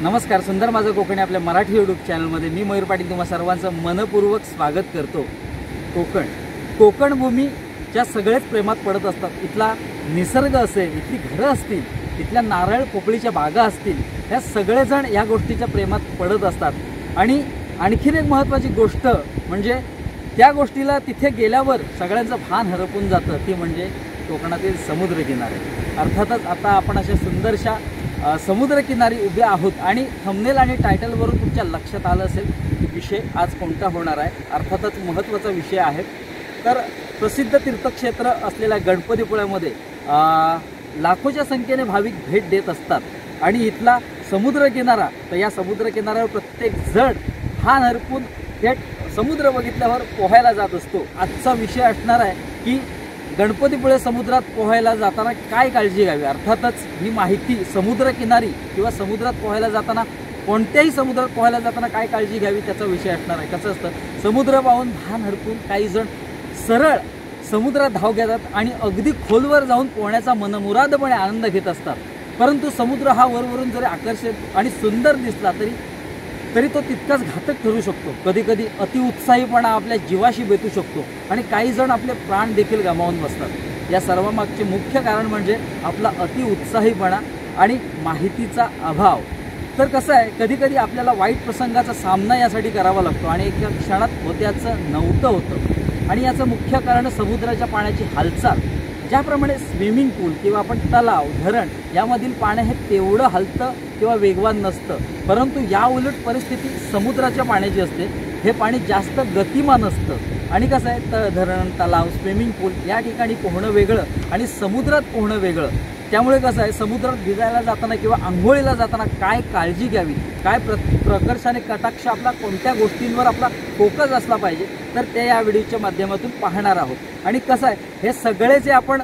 नमस्कार, सुंदर माझं कोकणी आपल्या मराठी यूट्यूब चॅनलमध्ये मी मयूर पाटील तुम्हा सर्वांचं मनपूर्वक स्वागत करतो। कोकण भूमी ज्या सगळेच प्रेमात पडत असतात, इथला निसर्ग असेल, इथली घरं असतील, इथल्या नारळ पोकळीच्या बागा असतील, ह्या सगळेजण या गोष्टीच्या प्रेमात पडत असतात। आणि आणखीन एक महत्त्वाची गोष्ट म्हणजे त्या गोष्टीला तिथे गेल्यावर सगळ्यांचं भान हरपून जातं, ती म्हणजे कोकणातील समुद्रकिनारे। अर्थातच आता आपण अशा सुंदरशा समुद्रकिनारी उभे आहोत आणि थंबनेल आणि टायटलवरून तुमच्या लक्षात आलं असेल की विषय आज कोणता होणार आहे। अर्थातच महत्त्वाचा विषय आहे। तर प्रसिद्ध तीर्थक्षेत्र असलेल्या गणपतीपुळ्यामध्ये लाखोच्या संख्येने भाविक भेट देत असतात आणि इथला समुद्रकिनारा, तर या समुद्रकिनाऱ्यावर प्रत्येक जण भान हरपून थेट समुद्र बघितल्यावर पोहायला जात असतो। आजचा विषय असणार आहे की गणपतीपुळे समुद्रात पोहायला जाताना काय काळजी घ्यावी। अर्थातच ही माहिती समुद्रकिनारी किंवा समुद्रात पोहायला जाताना, कोणत्याही समुद्रात पोहायला जाताना काय काळजी घ्यावी त्याचा विषय असणार आहे। कसं असतं, समुद्र पाहून भान हरपून काही जण सरळ समुद्रात धाव घेतात आणि अगदी खोलवर जाऊन पोहण्याचा मनमुरादपणे आनंद घेत असतात। परंतु समुद्र हा वरवरून जरी आकर्षक आणि सुंदर दिसला तरी तो तितकाच घातक ठरू शकतो। कधीकधी अतिउत्साहीपणा आपल्या जीवाशी बेतू शकतो आणि काही जण आपले प्राण देखील गमावून बसतात। या सर्वामागचे मुख्य कारण म्हणजे आपला अतिउत्साहीपणा आणि माहितीचा अभाव। तर कसं आहे, कधीकधी आपल्याला वाईट प्रसंगाचा सामना यासाठी करावा लागतो आणि एका क्षणात होत्याचं नव्हतं होतं। आणि याचं मुख्य कारण समुद्राच्या पाण्याची हालचाल। ज्याप्रमाणे स्विमिंग पूल किंवा आपण तलाव, धरण यामधील पाणी हे तेवढं हलतं किंवा वेगवान नसतं, परंतु या उलट परिस्थिती समुद्राच्या पाण्याची असते। हे पाणी जास्त गतिमान असतं आणि कसं आहे, धरण, तलाव, स्विमिंग पूल या ठिकाणी पोहणं वेगळं आणि समुद्रात पोहणं वेगळं। त्यामुळे कसं आहे, समुद्रात भिजायला जाताना किंवा आंघोळीला जाताना काय काळजी घ्यावी, काय प्रकर्षाने कटाक्ष आपला कोणत्या गोष्टींवर आपला फोकस असला पाहिजे, तर ते या व्हिडिओच्या माध्यमातून पाहणार आहोत। आणि कसं आहे, हे सगळे जे आपण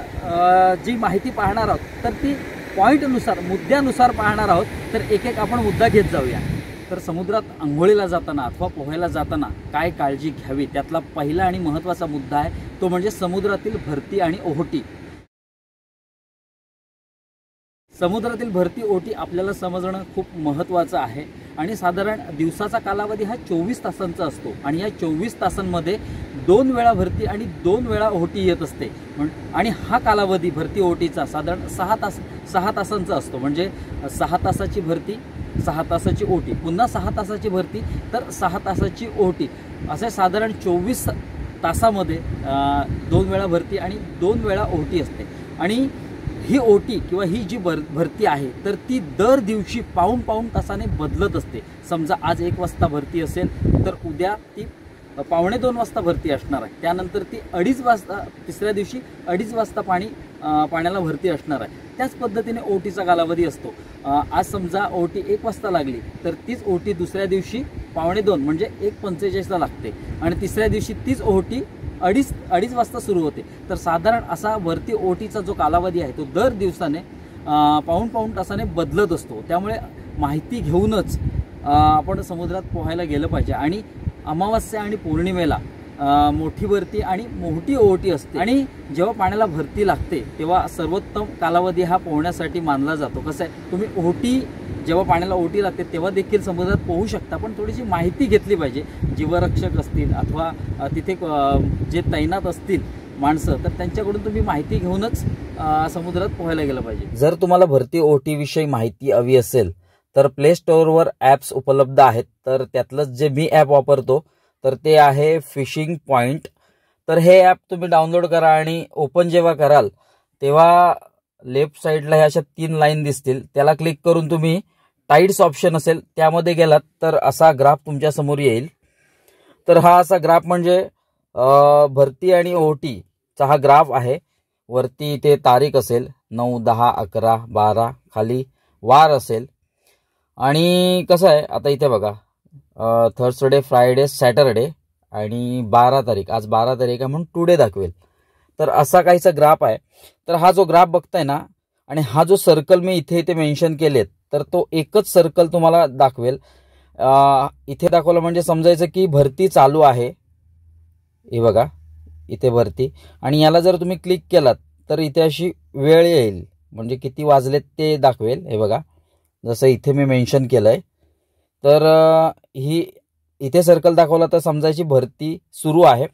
जी माहिती पाहणार आहोत तर ती पॉईंटनुसार, मुद्द्यानुसार पाहणार आहोत। तर एक एक आपण मुद्दा घेत जाऊया। तर समुद्रात आंघोळीला जाताना अथवा पोहायला जाताना काय काळजी घ्यावी, त्यातला पहिला आणि महत्त्वाचा मुद्दा आहे तो म्हणजे समुद्रातील भरती आणि ओहोटी। समुद्रातील भरती ओहोटी आपल्याला समजणं खूप महत्त्वाचं आहे आणि साधारण दिवसाचा कालावधी हा 24 तासांचा असतो आणि या 24 तासांमध्ये 2 वेळा भरती आणि 2 वेळा ओहोटी येत असते। आणि हा कालावधी भरती ओहोटीचा साधारण 6 तासांचा असतो। म्हणजे 6 तासाची भरती, 6 तासाची ओहोटी, पुन्हा 6 तासाची भरती, तर 6 तासाची ओहोटी, असे साधारण 24 तासामध्ये 2 वेळा भरती आणि 2 वेळा ओहोटी असते। आणि ही ओहोटी किंवा ही जी भरती आहे तर ती दर दिवशी पाऊण तासाने बदलत असते। समजा आज 1 वाजता भरती असेल तर उद्या ती 1:45 वाजता भरती असणार आहे, त्यानंतर ती 2:30 वाजता, तिसऱ्या दिवशी 2:30 वाजता पाण्याला भरती असणार आहे। त्याच पद्धतीने ओहोटीचा कालावधी असतो। आज समजा ओहोटी 1 वाजता लागली तर तीच ओहोटी दुसऱ्या दिवशी 2:45 म्हणजे 1:45ला लागते आणि तिसऱ्या दिवशी तीच ओहोटी 2:30 वाजता सुरू होते। तर साधारण असा भरती ओहोटीचा जो कालावधी आहे तो दर दिवसाने पाऊण तासाने बदलत असतो। त्यामुळे माहिती घेऊनच आपण समुद्रात पोहायला गेलं पाहिजे। आणि अमावस्या आणि पौर्णिमेला मोठी भरती आणि मोठी ओहोटी असते आणि जेव्हा पाण्याला भरती लागते तेव्हा सर्वोत्तम कालावधी हा पोहण्यासाठी मानला जातो। कसं आहे, तुम्ही ओहोटी जेव्हा पाण्याला ओहोटी लागते तेव्हा देखील समुद्रात पोहू शकता, पण थोडीशी माहिती घेतली पाहिजे। जीवरक्षक असतील अथवा तिथे जे तैनात असतील माणसं, तर त्यांच्याकडून तुम्ही माहिती घेऊनच समुद्रात पोहायला गेलं पाहिजे। जर तुम्हाला भरती ओहोटीविषयी माहिती हवी असेल तर प्ले स्टोअरवर ॲप्स उपलब्ध आहेत। तर त्यातलंच जे मी ॲप वापरतो तर ते आहे फिशिंग पॉईंट। तर हे ॲप तुम्ही डाउनलोड करा आणि ओपन जेव्हा कराल तेव्हा लेफ्ट साईडला ह्या अशा 3 लाईन दिसतील, त्याला क्लिक करून तुम्ही टाईड्स ऑप्शन असेल त्यामध्ये गेलात तर असा ग्राफ तुमच्या समोर येईल। तर हा असा ग्राफ म्हणजे भरती आणि ओहोटीचा हा ग्राफ आहे। वरती इथे तारीख असेल 9, 10, 11, 12, खाली वार असेल। आणि कसं आहे, आता इथे बघा थर्सडे, फ्रायडे, सॅटरडे आणि 12 तारीख, आज 12 तारीख आहे म्हणून टुडे दाखवेल। तर असा काहीसा ग्राफ आहे। तर हा जो ग्राफ बघताय ना, आणि हा जो सर्कल मी इथे मेन्शन केलेत तर तो एकच सर्कल तुम्हाला दाखवेल। इथे दाखवलं म्हणजे समजायचं की भरती चालू आहे। हे बघा इथे भरती, आणि याला जर तुम्ही क्लिक केलात तर इथे अशी वेळ येईल, म्हणजे किती वाजलेत ते दाखवेल। हे बघा जसं इथे मी मेन्शन केलंय. तर ही इथे सर्कल दाखवला तर समजायची भरती सुरू आहे,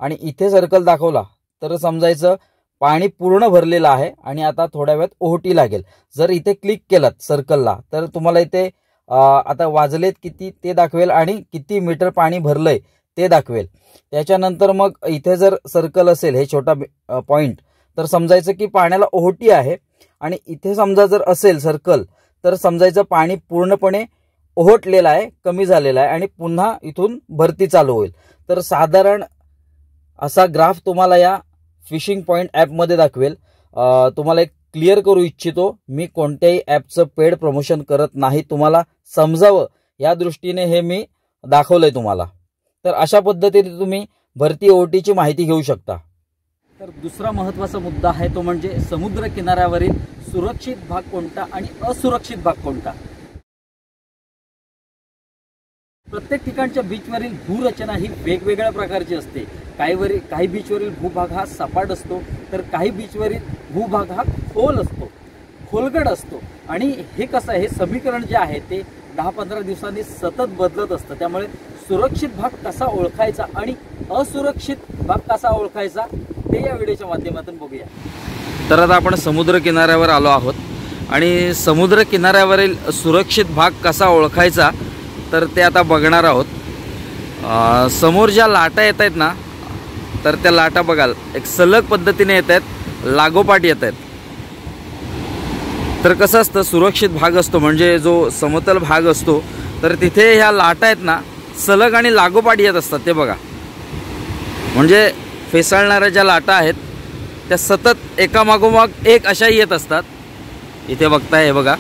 आणि इथे सर्कल दाखवला तर समजायचं पाणी पूर्ण भरलेलं आहे आणि आता थोड्या वेळात ओहोटी लागेल. जर इथे क्लिक केलात सर्कलला तर तुम्हाला इथे आता वाजलेत किती ते दाखवेल आणि किती मीटर पाणी भरलंय ते दाखवेल. त्याच्यानंतर मग इथे जर सर्कल असेल हे छोटा पॉइंट तर समजायचं की पाण्याला ओहोटी आहे, आणि इथे समजा जर असेल सर्कल तर समजायचं पाणी पूर्णपणे ओहोटलेलं आहे, कमी झालेलं आहे आणि पुन्हा इथून भरती चालू होईल. तर साधारण असा ग्राफ तुम्हाला या फिशिंग पॉइंट ॲपमध्ये दाखवेल. तुम्हाला एक क्लिअर करू इच्छितो, मी कोणत्याही ॲपचं पेड प्रमोशन करत नाही, तुम्हाला समजावं या दृष्टीने हे मी दाखवलंय तुम्हाला. तर अशा पद्धतीने तुम्ही भरती ओहोटीची माहिती घेऊ शकता. तर दुसरा महत्त्वाचा मुद्दा आहे तो म्हणजे समुद्र किनाऱ्यावरील सुरक्षित भाग कोणता आणि असुरक्षित भाग कोणता. प्रत्येक ठिकाणच्या बीचवरील भूरचना ही वेगवेगळ्या प्रकारची असते. काही बीचवरील भूभाग हा सपाट असतो, तर काही बीचवरील भूभाग हा खोलगट असतो. आणि हे कसं आहे, हे समीकरण जे आहे ते 10-15 दिवसांनी सतत बदलत असतं. त्यामुळे सुरक्षित भाग कसा ओळखायचा आणि असुरक्षित भाग कसा ओळखायचा ते या व्हिडिओच्या माध्यमातून बघूया. तर आता आपण समुद्र किनाऱ्यावर आलो आहोत, आणि समुद्र किनाऱ्यावरील सुरक्षित भाग कसा ओळखायचा तर ते आता बघणार आहोत. समोर ज्या लाटा येत आहेत ना, तर त्या लाटा बघाल एक सलग पद्धतीने येत आहेत, लागोपाठ येत आहेत. तर कसं असतं, सुरक्षित भाग असतो म्हणजे जो समतल भाग असतो, तर तिथे ह्या लाटा आहेत ना सलग आणि लागोपाठ येत असतात. ते बघा, म्हणजे फेसाळणाऱ्या ज्या लाटा आहेत त्या सतत एकामागोमाग एक अशा येत असतात. इथे बघताय हे बघा.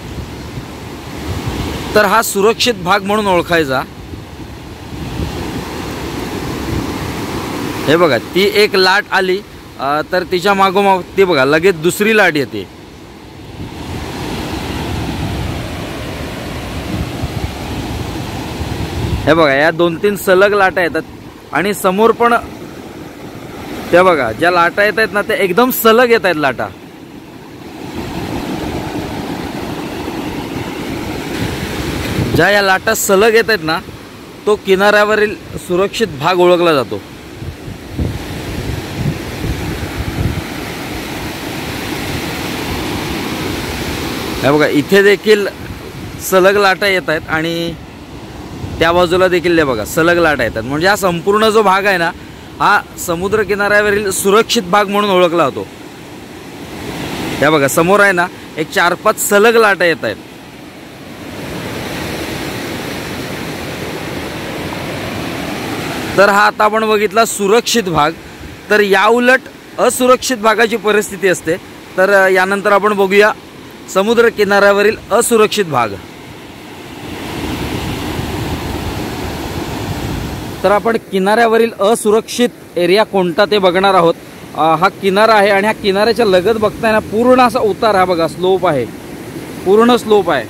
तर हा सुरक्षित भाग म्हणून ओळखायचा. हे बघा, ती एक लाट आली तर तिच्या मागोमाग ती बघा लगेच दुसरी लाट येते. हे बघा, या 2-3 सलग लाटा येतात, आणि समोर पण त्या बघा ज्या लाटा येत आहेत ना त्या एकदम सलग येत आहेत लाटा. ज्या या लाटा सलग येत आहेत ना तो किनाऱ्यावरील सुरक्षित भाग ओळखला जातो. हे बघा, इथे देखील सलग लाटा येत आहेत आणि त्या बाजूला देखील बघा सलग लाटा येतात. म्हणजे हा संपूर्ण जो भाग आहे ना हा समुद्र किनाऱ्यावरील सुरक्षित भाग म्हणून ओळखला जातो. हे बघा, समोर आहे ना एक 4-5 सलग लाटा येत आहेत. तर हा आता आपण बघितला सुरक्षित भाग. तर या उलट असुरक्षित भागाची परिस्थिती असते. तर यानंतर आपण बघूया समुद्र किनाऱ्यावरील असुरक्षित भाग. तर आपण किनाऱ्यावरील असुरक्षित एरिया कोणता ते बघणार आहोत. हा किनारा आहे आणि ह्या किनाऱ्याच्या लगत बघताय ना पूर्ण असा उतार हा बघा, स्लोप आहे, पूर्ण स्लोप आहे.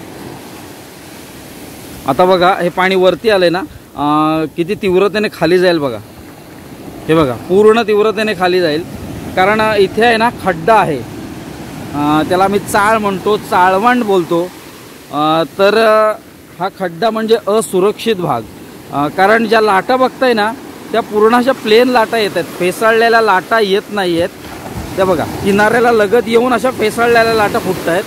आता बघा हे पाणी वरती आले ना, किती तीव्रतेने खाली जाईल बघा. हे बघा, पूर्ण तीव्रतेने खाली जाईल, कारण इथे आहे ना खड्डा आहे, त्याला आम्ही चाळ म्हणतो, चाळवंड बोलतो. तर हा खड्डा म्हणजे असुरक्षित भाग. कारण ज्या लाटा बघताय ना त्या पूर्ण अशा प्लेन लाटा येत आहेत, फेसाळलेल्या लाटा येत नाही आहेत. त्या बघा किनाऱ्याला लगत येऊन अशा फेसाळलेल्या लाटा फुटत आहेत.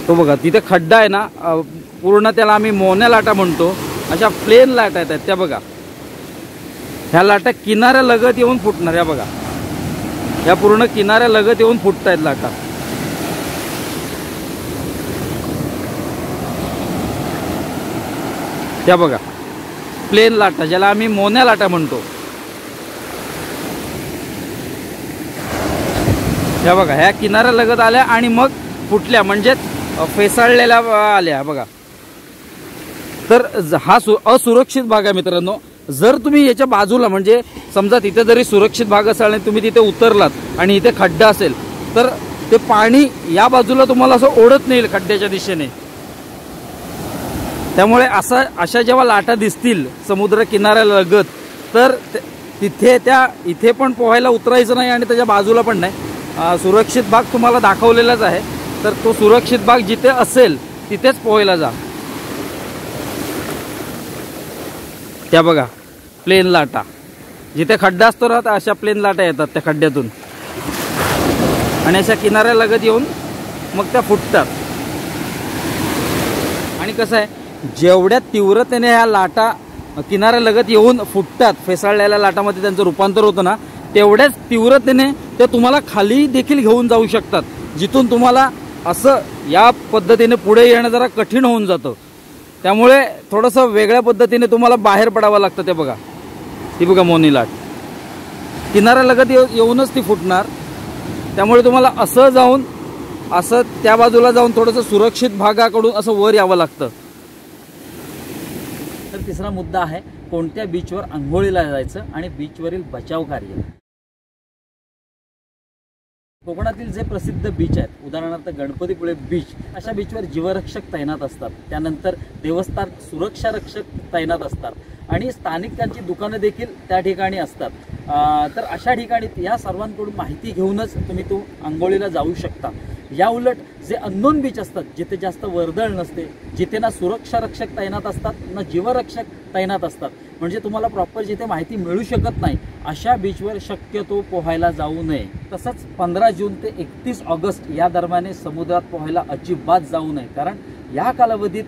तो बघा तिथे खड्डा आहे ना, पूर्ण त्याला आम्ही मोन्या लाटा म्हणतो, अशा प्लेन लाटा येत आहेत. त्या बघा ह्या लाटा किनाऱ्या लगत येऊन फुटणार. या बघा या पूर्ण किनाऱ्या लगत येऊन फुटत आहेत लाटा. त्या बघा प्लेन लाटा, ज्याला आम्ही मोन्या लाटा म्हणतो. या बघा ह्या किनाऱ्या लगत आल्या आणि मग फुटल्या, म्हणजे फेसाळलेल्या आल्या बघा. तर हा असुरक्षित भाग आहे मित्रांनो. जर तुम्ही याच्या बाजूला, म्हणजे समजा तिथे जरी सुरक्षित भाग असेल आणि तुम्ही तिथे उतरलात आणि इथे खड्डा असेल तर ते पाणी या बाजूला तुम्हाला असं ओढत नाही खड्ड्याच्या दिशेने. त्यामुळे अशा जेव्हा लाटा दिसतील समुद्र किनाऱ्याला लगत, तर इथे पण पोहायला उतरायचं नाही आणि त्याच्या बाजूला पण नाही. सुरक्षित भाग तुम्हाला दाखवलेलाच आहे. तर तो सुरक्षित भाग जिथे असेल तिथेच पोहायला जा. त्या बघा प्लेन लाटा, जिथे खड्डा असतो ना तर अशा प्लेन लाटा येतात त्या खड्ड्यातून आणि अशा किनाऱ्यालगत येऊन मग त्या फुटतात. आणि कसं आहे, जेवढ्या तीव्रतेने ह्या लाटा किनाऱ्यालगत येऊन फुटतात, फेसाळलेल्या लाटामध्ये त्यांचं रूपांतर होतं ना, तेवढ्याच तीव्रतेने ते तुम्हाला खाली देखील घेऊन जाऊ शकतात, जिथून तुम्हाला असं या पद्धतीने पुढे येणं जरा कठीण होऊन जातं. त्यामुळे थोडंसं वेगळ्या पद्धतीने तुम्हाला बाहेर पडावं लागतं. ते बघा, ती बघा मोनी लाट किनाऱ्यालगत येऊनच ती फुटणार. त्यामुळे तुम्हाला असं जाऊन असं त्या बाजूला जाऊन थोडंसं सुरक्षित भागाकडून असं वर यावं लागतं. तर तिसरा मुद्दा आहे कोणत्या बीचवर आंघोळीला जायचं आणि बीचवरील बचाव कार्य. कोकणातील जे प्रसिद्ध बीच आहेत, उदाहरणार्थ गणपतीपुळे बीच, अशा बीचवर जीवरक्षक तैनात असतात. त्यानंतर देवस्थान सुरक्षा रक्षक तैनात असतात आणि स्थानिकांची दुकानं देखील त्या ठिकाणी असतात. तर अशा ठिकाणी या सर्वांकडून माहिती घेऊनच तुम्ही तो आंघोळीला जाऊ शकता. या उलट जे अननोन बीच असतात, जिथे जास्त वर्दळ नसते, जिथे ना सुरक्षा रक्षक तैनात असतात ना जीवरक्षक तैनात असतात, म्हणजे तुम्हाला प्रॉपर जिथे माहिती मिळू शकत नाही, अशा बीचवर शक्यतो पोहायला जाऊ नये. तसंच 15 जून ते 31 ऑगस्ट या दरम्यान समुद्रात पोहायला अजिबात जाऊ नये, कारण या कालावधीत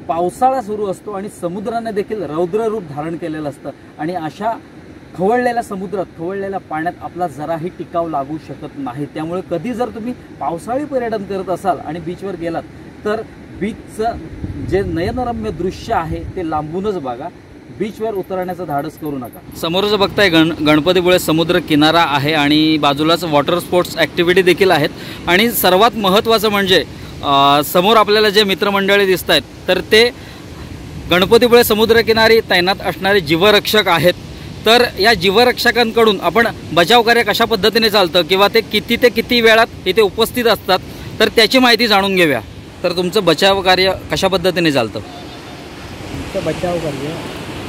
पावसाळा सुरू असतो आणि समुद्राने देखील रौद्र रूप धारण केलेलं असतं आणि अशा खवळलेल्या समुद्रात, खवळलेल्या पाण्यात आपला जराही टिकाव लागू शकत नाही. त्यामुळे कधी जर तुम्ही पावसाळी पर्यटन करत असाल आणि बीचवर गेलात तर बीचचं जे नयनरम्य दृश्य आहे ते लांबूनच बघा, बीचवर उतरण्याचं धाडस करू नका. समोरच बघताय गणपतीपुळे समुद्र किनारा आहे आणि बाजूलाच वॉटर स्पोर्ट्स ॲक्टिव्हिटी देखील आहेत. आणि सर्वात महत्त्वाचं म्हणजे समोर आपल्याला जे मित्रमंडळी दिसत आहेत तर ते गणपतीपुळे समुद्रकिनारी तैनात असणारे जीवरक्षक आहेत. तर या जीवरक्षकांकडून आपण बचाव कार्य कशा पद्धतीने चालतं किंवा ते किती वेळात इथे उपस्थित असतात तर त्याची माहिती जाणून घेऊया. तर तुमचं बचाव कार्य कशा पद्धतीने चालतं? आमचं बचाव कार्य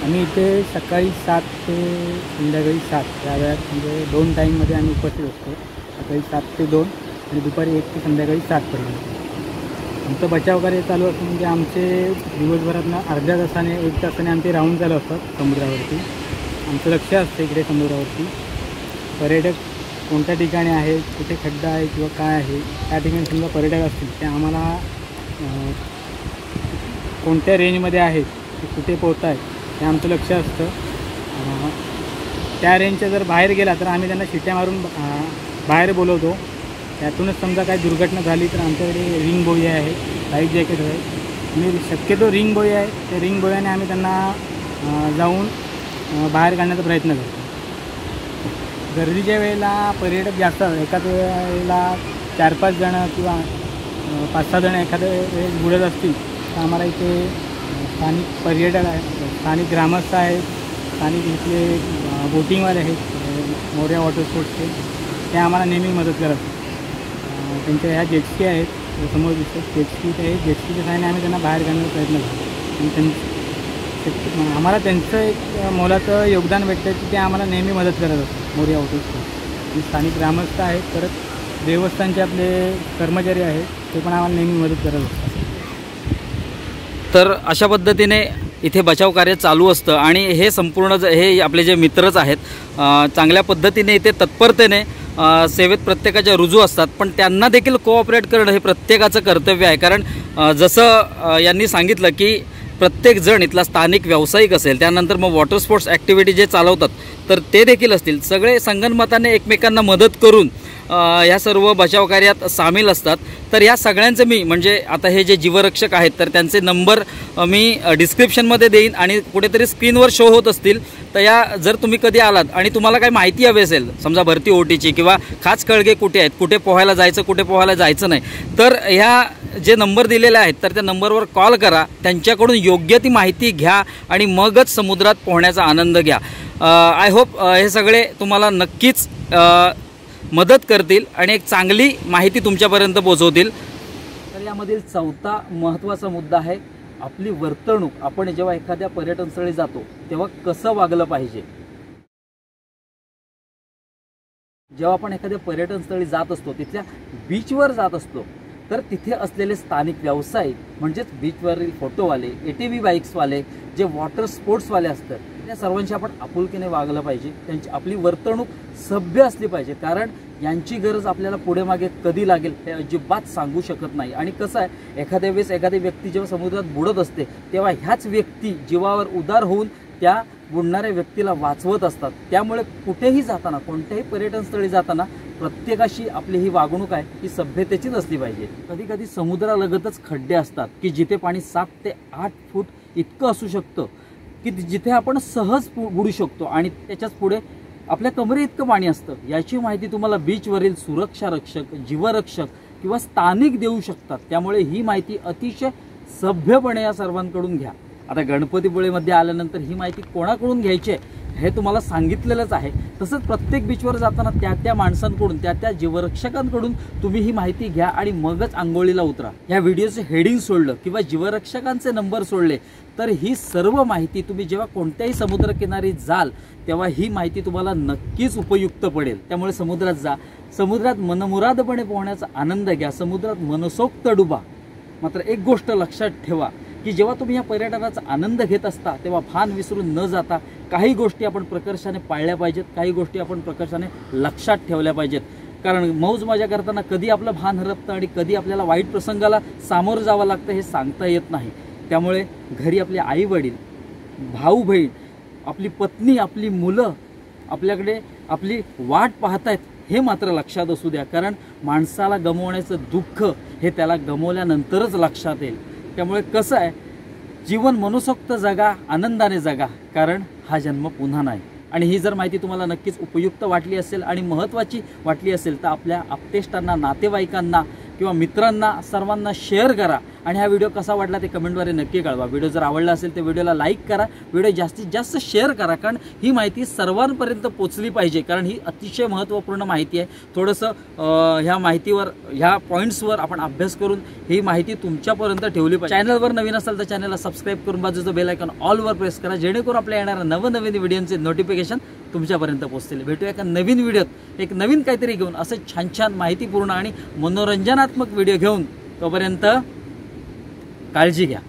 आम्ही इथे सकाळी 7 ते संध्याकाळी 7 या वेळात म्हणजे 2 टाईममध्ये आम्ही उपस्थित असतो. सकाळी 7 ते 2 आणि दुपारी 1 ते संध्याकाळी 7पर्यंत आमचं बचाव कार्य चालू असतं. म्हणजे आमचे दिवसभरातनं अर्ध्या तासाने 1 तासाने आमचे राऊंड चालू असतात समुद्रावरती. आमचं लक्ष असतं इकडे समुद्रावरती पर्यटक कोणत्या ठिकाणी आहे, कुठे खड्डा आहे किंवा काय आहे, त्या ठिकाणी समजा पर्यटक असतील ते आम्हाला कोणत्या रेंजमध्ये आहेत, ते कुठे पोहत आहेत हे आमचं लक्ष असतं. त्या रेंजच्या जर बाहेर गेला तर आम्ही त्यांना शिट्ट्या मारून बाहेर बोलवतो. त्यातूनच समजा काही दुर्घटना झाली तर आमच्याकडे रिंग बोई आहे, लाईफ जॅकेट आहे आणि शक्यतो रिंग बोई आहे. त्या रिंग बोयाने आम्ही त्यांना जाऊन बाहेर काढण्याचा प्रयत्न करतो. गर्दीच्या वेळेला पर्यटक जास्त एखाद वेळेला 4-5 जणं किंवा 5-6 जणं एखाद्या वेळेस बुडत असतील तर आम्हाला इथे स्थानिक पर्यटक आहेत, स्थानिक ग्रामस्थ आहेत, स्थानिक इथले बोटिंगवाले आहेत मोऱ्या वॉटर स्पोर्ट्सचे, ते आम्हाला नेहमी मदत करत. त्यांच्या ह्या जेटस्की आहेत समोर दिसतात, जेटस्की ते जेटस्कीच्या सहाय्याने आम्ही त्यांना बाहेर काढण्याचा प्रयत्न करतो. आणि आम्हाला त्यांचं एक मोलाचं योगदान भेटतं की ते आम्हाला नेहमी मदत करत असतात मोऱ्या वॉटर स्पोर्ट्स. आणि स्थानिक ग्रामस्थ आहेत, परत देवस्थानचे आपले कर्मचारी आहेत, ते पण आम्हाला नेहमी मदत करत असतात. तर अशा पद्धतीने इथे बचाव कार्य चालू असतं आणि हे संपूर्ण हे आपले जे मित्रच आहेत चांगल्या पद्धतीने इथे तत्परतेने सेवेत प्रत्येकाच्या रुजू असतात. पण त्यांना देखील कोऑपरेट करणं हे प्रत्येकाचं कर्तव्य आहे. कारण जसं यांनी सांगितलं की प्रत्येक जण इथला स्थानिक व्यावसायिक असेल, त्यानंतर मग वॉटर स्पोर्ट्स ॲक्टिव्हिटी जे चालवतात तर ते देखील असतील, सगळे संगनमताने एकमेकांना मदत करून ह्या सर्व बचाव कार्यात सामील असतात. तर या सगळ्यांचं मी म्हणजे आता हे जे जीवरक्षक आहेत तर त्यांचे नंबर मी डिस्क्रिप्शनमध्ये देईन आणि कुठेतरी स्क्रीनवर शो होत असतील. तर या जर तुम्ही कधी आलात आणि तुम्हाला काही माहिती हवी असेल, समजा भरती ओटीची किंवा खास कळगे कुठे आहेत, कुठे पोहायला जायचं, कुठे पोहायला जायचं नाही, तर ह्या जे नंबर दिलेले आहेत तर त्या नंबरवर कॉल करा, त्यांच्याकडून योग्य ती माहिती घ्या आणि मगच समुद्रात पोहण्याचा आनंद घ्या. आय होप हे सगळे तुम्हाला नक्कीच मदत करतील आणि एक चांगली माहिती तुमच्यापर्यंत पोहोचवतील. तर यामधील चौथा महत्त्वाचा मुद्दा आहे आपली वर्तणूक. आपण जेव्हा एखाद्या पर्यटनस्थळी जातो तेव्हा कसं वागलं पाहिजे. जेव्हा आपण एखाद्या पर्यटनस्थळी जात असतो, तिथल्या बीचवर जात असतो, तर तिथे असलेले स्थानिक व्यावसायिक म्हणजेच बीचवरील फोटोवाले, ATV बाईक्सवाले, जे वॉटर स्पोर्ट्सवाले असतात, त्या सर्वांशी आपण आपुलकीने वागलं पाहिजे. त्यांची आपली वर्तणूक सभ्य असली पाहिजे, कारण यांची गरज आपल्याला पुढे मागे कधी लागेल हे अजिबात सांगू शकत नाही. आणि कसं आहे, एखाद्या वेळेस एखादी व्यक्ती जेव्हा समुद्रात बुडत असते तेव्हा ह्याच व्यक्ती जीवावर उदार होऊन त्या बुडणाऱ्या व्यक्तीला वाचवत असतात. त्यामुळे कुठेही जाताना, कोणत्याही पर्यटन स्थळी जाताना प्रत्येकाशी आपली ही वागणूक आहे ही सभ्यतेचीच असली पाहिजे. कधी कधी समुद्रालगतच खड्डे असतात की जिथे पाणी 7 ते 8 फूट इतकं असू शकतं की जिथे आपण सहज बुडू शकतो आणि त्याच्याच पुढे आपल्या कमरे इतकं पाणी असतं. याची माहिती तुम्हाला बीचवरील सुरक्षा रक्षक, जीवरक्षक किंवा स्थानिक देऊ शकतात. त्यामुळे ही माहिती अतिशय सभ्यपणे या सर्वांकडून घ्या. आता गणपतीपुळेमध्ये आल्यानंतर ही माहिती कोणाकडून घ्यायची आहे हे तुम्हाला सांगितलेलंच आहे. तसंच प्रत्येक बीचवर जाताना त्या माणसांकडून, त्या जीवरक्षकांकडून तुम्ही ही माहिती घ्या आणि मगच आंघोळीला उतरा. या व्हिडिओचं हेडिंग सोडलं किंवा जीवरक्षकांचे नंबर सोडले तर ही सर्व माहिती तुम्ही जेव्हा कोणत्याही समुद्रकिनारी जाल तेव्हा ही माहिती तुम्हाला नक्कीच उपयुक्त पडेल. त्यामुळे समुद्रात जा, समुद्रात मनमुरादपणे पोहण्याचा आनंद घ्या, समुद्रात मनसोक्त डुबा. मात्र एक गोष्ट लक्षात ठेवा की जेव्हा तुम्ही या पर्यटनाचा आनंद घेत असता तेव्हा भान विसरून न जाता काही गोष्टी आपण प्रकर्षाने पाळल्या पाहिजेत, काही गोष्टी आपण प्रकर्षाने लक्षात ठेवल्या पाहिजेत. कारण मौज मजा करताना कधी आपलं भान हरपतं आणि कधी आपल्याला वाईट प्रसंगाला सामोरं जावं लागतं हे सांगता येत नाही. त्यामुळे घरी आपले आई वडील, भाऊ बहीण, आपली पत्नी, आपली मुलं आपल्याकडे आपली वाट पाहतायत हे मात्र लक्षात असू द्या. कारण माणसाला गमवण्याचं दुःख हे त्याला गमवल्यानंतरच लक्षात येईल. त्यामुळे कसं आहे, जीवन मनसोक्त जगा, आनंदाने जगा, कारण हा जन्म पुन्हा नाही. आणि ही जर माहिती तुम्हाला नक्कीच उपयुक्त वाटली असेल आणि महत्त्वाची वाटली असेल तर आपल्या आप्तेष्टांना, नातेवाईकांना किंवा मित्रांना सर्वांना शेअर करा. आणि हा व्हिडिओ कसा वाटला ते कमेंटद्वारे नक्की कळवा. व्हिडिओ जर आवडला असेल तर व्हिडिओला लाईक करा, व्हिडिओ जास्तीत जास्त शेअर करा, कारण ही माहिती सर्वांपर्यंत पोचली पाहिजे. कारण ही अतिशय महत्त्वपूर्ण माहिती आहे. थोडंसं ह्या माहितीवर, ह्या पॉईंट्सवर आपण अभ्यास करून ही माहिती तुमच्यापर्यंत ठेवली पाहिजे. चॅनलवर नवीन असाल तर चॅनलला सबस्क्राईब करून बाजूचं बेल आयकॉन ऑलवर प्रेस करा, जेणेकरून आपल्या येणाऱ्या नवनवीन व्हिडिओचे नोटिफिकेशन तुमच्यापर्यंत पोहोचतील. भेटूया एका नवीन व्हिडिओत एक नवीन काहीतरी घेऊन, असं छान छान माहितीपूर्ण आणि मनोरंजनात्मक व्हिडिओ घेऊन. तोपर्यंत काळजी घ्या.